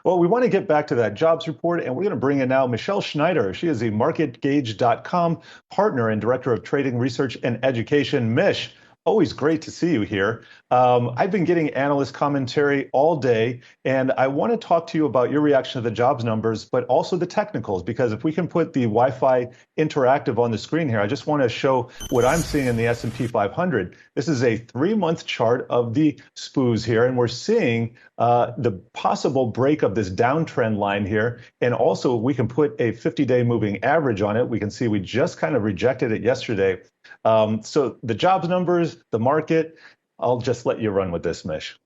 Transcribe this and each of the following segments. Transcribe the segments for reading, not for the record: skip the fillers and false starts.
Well, we want to get back to that jobs report, and we're going to bring in now Michele Schneider. She is a MarketGauge.com partner and director of trading research and education. Mish, always great to see you here. I've been getting analyst commentary all day, and I want to talk to you about your reaction to the jobs numbers, but also the technicals, because if we can put the Wi-Fi interactive on the screen here, I just want to show what I'm seeing in the S&P 500. This is a 3-month chart of the SPOOs here, and we're seeing the possible break of this downtrend line here. And also, we can put a 50-day moving average on it. We can see we just kind of rejected it yesterday. So the jobs numbers, the market, I'll just let you run with this, Mish.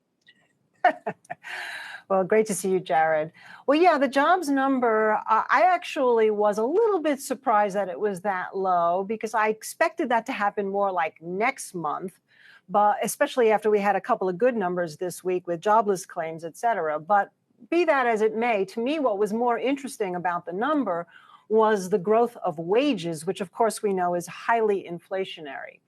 Well, great to see you, Jared. Well, yeah, the jobs number, I actually was a little bit surprised that it was that low because I expected that to happen more like next month, but especially after we had a couple of good numbers this week with jobless claims, et cetera. But be that as it may, to me, what was more interesting about the number was the growth of wages, which of course we know is highly inflationary.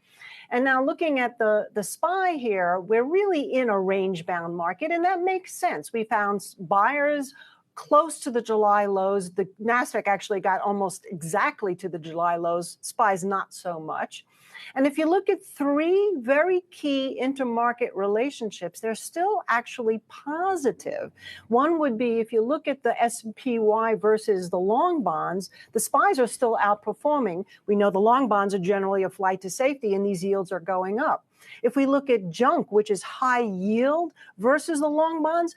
And now looking at the SPY here, we're really in a range-bound market, and that makes sense. We found buyers close to the July lows. The NASDAQ actually got almost exactly to the July lows, SPY's not so much. And if you look at three very key intermarket relationships, they're still actually positive. One would be if you look at the SPY versus the long bonds, the SPYs are still outperforming. We know the long bonds are generally a flight to safety, and these yields are going up. If we look at junk, which is high yield versus the long bonds,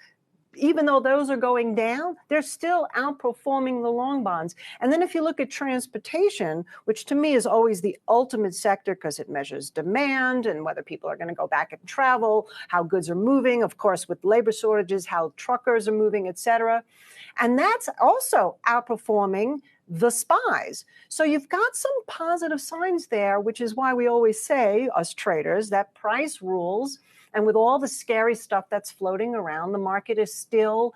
even though those are going down, they're still outperforming the long bonds. And then if you look at transportation, which to me is always the ultimate sector because it measures demand and whether people are going to go back and travel, how goods are moving, of course, with labor shortages, how truckers are moving, et cetera. And that's also outperforming the SPYs. So you've got some positive signs there, which is why we always say, us traders, that price rules. And with all the scary stuff that's floating around, the market is still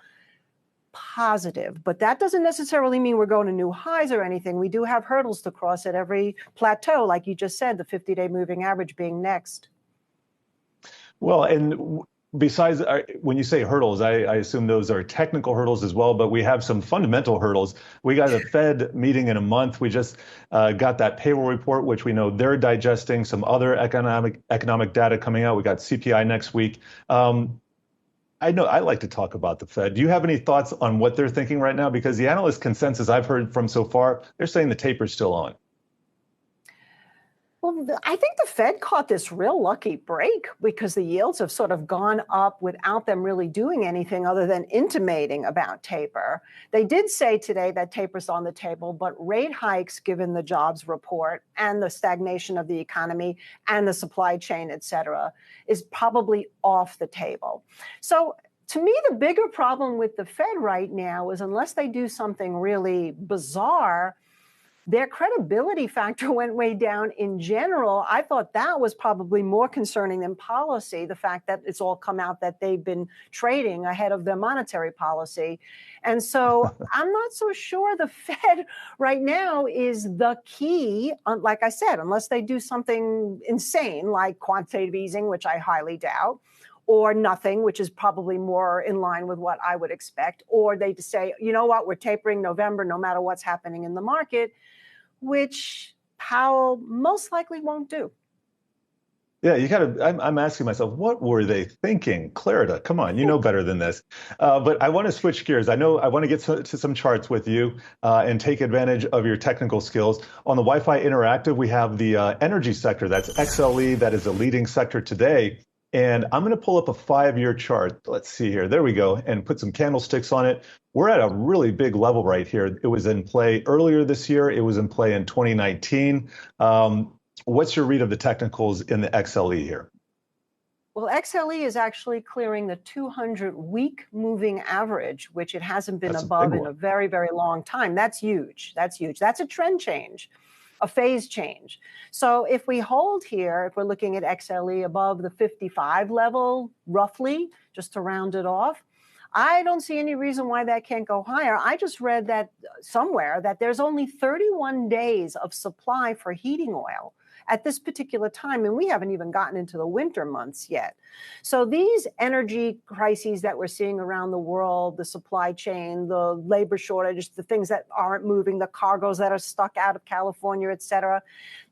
positive. But that doesn't necessarily mean we're going to new highs or anything. We do have hurdles to cross at every plateau, like you just said, the 50-day moving average being next. Well, and besides, when you say hurdles, I assume those are technical hurdles as well, but we have some fundamental hurdles. We got a Fed meeting in a month. We just got that payroll report, which we know they're digesting, some other economic data coming out. We got CPI next week. I know I like to talk about the Fed. Do you have any thoughts on what they're thinking right now? Because the analyst consensus I've heard from so far, they're saying the taper's still on. Well, I think the Fed caught this real lucky break because the yields have sort of gone up without them really doing anything other than intimating about taper. They did say today that taper's on the table, but rate hikes, given the jobs report and the stagnation of the economy and the supply chain, et cetera, is probably off the table. So to me, the bigger problem with the Fed right now is unless they do something really bizarre, their credibility factor went way down in general. I thought that was probably more concerning than policy, the fact that it's all come out that they've been trading ahead of their monetary policy. And so I'm not so sure the Fed right now is the key, like I said, unless they do something insane like quantitative easing, which I highly doubt, or nothing, which is probably more in line with what I would expect, or they just say, you know what, we're tapering November no matter what's happening in the market, which Powell most likely won't do. Yeah, I'm asking myself, what were they thinking? Clarida, come on, you know better than this. But I want to switch gears. I want to get to some charts with you and take advantage of your technical skills. On the Wi-Fi Interactive, we have the energy sector. That's XLE. That is a leading sector today. And I'm going to pull up a 5-year chart. Let's see here. There we go. And put some candlesticks on it. We're at a really big level right here. It was in play earlier this year. It was in play in 2019. What's your read of the technicals in the XLE here? Well, XLE is actually clearing the 200-week moving average, which it hasn't been above in a very, very long time. That's huge. That's huge. That's a trend change, a phase change. So if we hold here, if we're looking at XLE above the 55 level, roughly, just to round it off, I don't see any reason why that can't go higher. I just read that somewhere that there's only 31 days of supply for heating oil. at this particular time, and we haven't even gotten into the winter months yet. So these energy crises that we're seeing around the world, the supply chain, the labor shortage, the things that aren't moving, the cargoes that are stuck out of California, et cetera,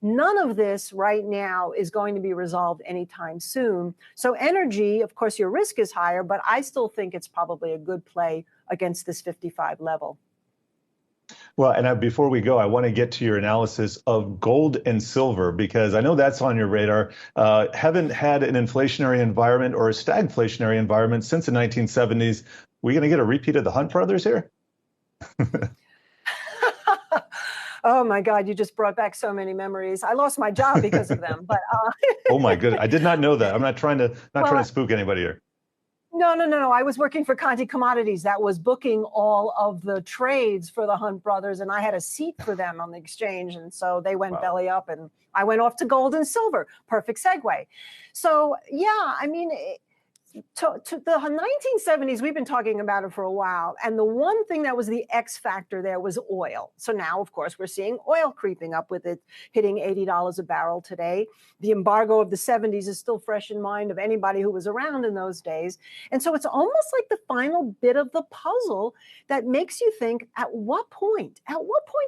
none of this right now is going to be resolved anytime soon. So energy, of course, your risk is higher, but I still think it's probably a good play against this 55 level. Well, and before we go, I want to get to your analysis of gold and silver, because I know that's on your radar. Haven't had an inflationary environment or a stagflationary environment since the 1970s. We going to get a repeat of the Hunt brothers here? Oh my God, you just brought back so many memories. I lost my job because of them. But oh my goodness, I did not know that. I'm not trying to spook anybody here. No. I was working for Conti Commodities that was booking all of the trades for the Hunt brothers, and I had a seat for them on the exchange. And so they went belly up, and I went off to gold and silver. Perfect segue. So yeah, I mean, to the 1970s, we've been talking about it for a while. And the one thing that was the X factor there was oil. So now, of course, we're seeing oil creeping up with it hitting $80 a barrel today. The embargo of the 70s is still fresh in mind of anybody who was around in those days. And so it's almost like the final bit of the puzzle that makes you think, at what point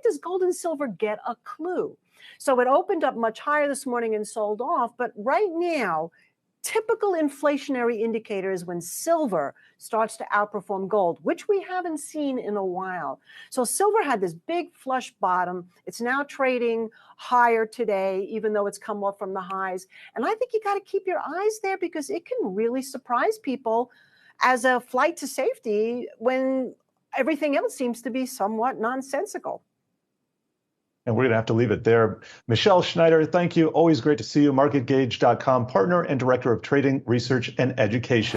does gold and silver get a clue? So it opened up much higher this morning and sold off. But right now, typical inflationary indicators when silver starts to outperform gold, which we haven't seen in a while. So silver had this big flush bottom. It's now trading higher today, even though it's come off from the highs. And I think you got to keep your eyes there, because it can really surprise people as a flight to safety when everything else seems to be somewhat nonsensical. And we're going to have to leave it there. Michele Schneider, thank you. Always great to see you. MarketGauge.com, partner and director of trading, research, and education.